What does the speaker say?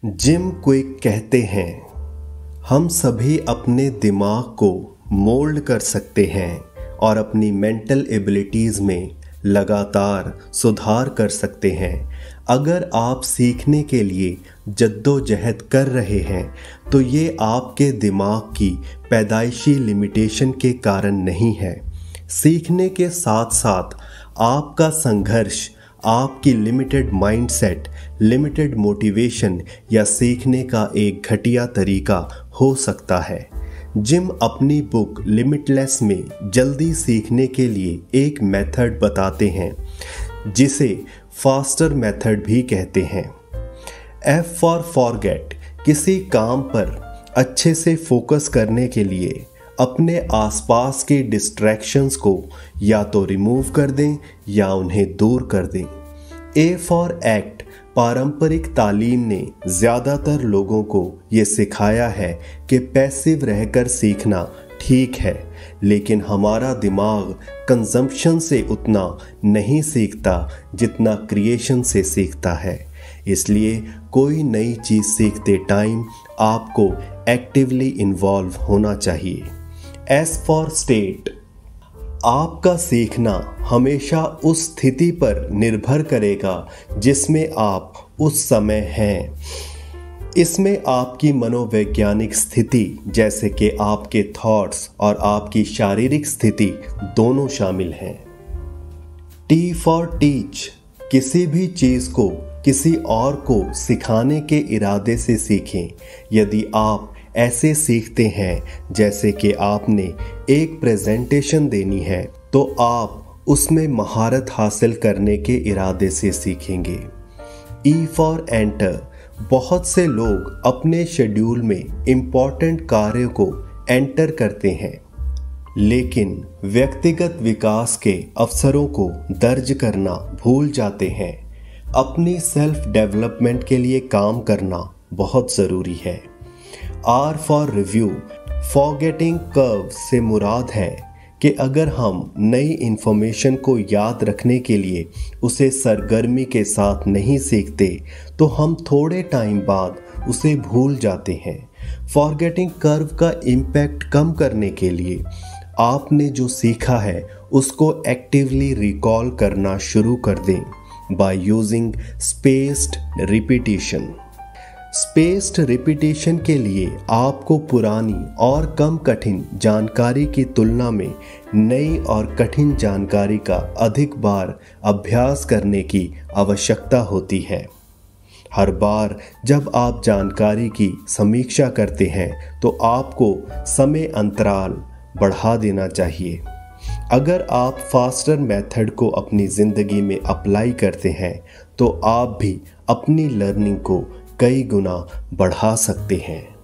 Gym quick कहते हैं, हम सभी अपने दिमाग को मोल्ड कर सकते हैं और अपनी मेंटल एबिलिटीज़ में लगातार सुधार कर सकते हैं। अगर आप सीखने के लिए जद्दोजहद कर रहे हैं तो ये आपके दिमाग की पैदाइशी लिमिटेशन के कारण नहीं है। सीखने के साथ साथ आपका संघर्ष आपकी लिमिटेड माइंडसेट, लिमिटेड मोटिवेशन या सीखने का एक घटिया तरीका हो सकता है। जिम अपनी बुक लिमिटलेस में जल्दी सीखने के लिए एक मेथड बताते हैं जिसे फास्टर मेथड भी कहते हैं। F for forget. किसी काम पर अच्छे से फोकस करने के लिए अपने आसपास के डिस्ट्रैक्शंस को या तो रिमूव कर दें या उन्हें दूर कर दें। A for act. पारंपरिक तालीम ने ज़्यादातर लोगों को ये सिखाया है कि पैसिव रहकर सीखना ठीक है, लेकिन हमारा दिमाग कंजम्पशन से उतना नहीं सीखता जितना क्रिएशन से सीखता है। इसलिए कोई नई चीज़ सीखते टाइम आपको एक्टिवली इन्वॉल्व होना चाहिए। S for state. आपका सीखना हमेशा उस स्थिति पर निर्भर करेगा जिसमें आप उस समय हैं। इसमें आपकी मनोवैज्ञानिक स्थिति जैसे कि आपके थॉट्स और आपकी शारीरिक स्थिति दोनों शामिल हैं। T for teach. किसी भी चीज़ को किसी और को सिखाने के इरादे से सीखें। यदि आप ऐसे सीखते हैं जैसे कि आपने एक प्रेजेंटेशन देनी है तो आप उसमें महारत हासिल करने के इरादे से सीखेंगे। E for enter. बहुत से लोग अपने शेड्यूल में इम्पॉर्टेंट कार्यों को एंटर करते हैं लेकिन व्यक्तिगत विकास के अवसरों को दर्ज करना भूल जाते हैं। अपनी सेल्फ डेवलपमेंट के लिए काम करना बहुत ज़रूरी है। R for review. Forgetting curve से मुराद है कि अगर हम नई इन्फॉर्मेशन को याद रखने के लिए उसे सरगर्मी के साथ नहीं सीखते तो हम थोड़े टाइम बाद उसे भूल जाते हैं। फॉरगेटिंग कर्व का इम्पैक्ट कम करने के लिए आपने जो सीखा है उसको एक्टिवली रिकॉल करना शुरू कर दें by using spaced repetition. Spaced repetition के लिए आपको पुरानी और कम कठिन जानकारी की तुलना में नई और कठिन जानकारी का अधिक बार अभ्यास करने की आवश्यकता होती है। हर बार जब आप जानकारी की समीक्षा करते हैं तो आपको समय अंतराल बढ़ा देना चाहिए। अगर आप फास्टर मेथड को अपनी ज़िंदगी में अप्लाई करते हैं तो आप भी अपनी लर्निंग को कई गुना बढ़ा सकते हैं।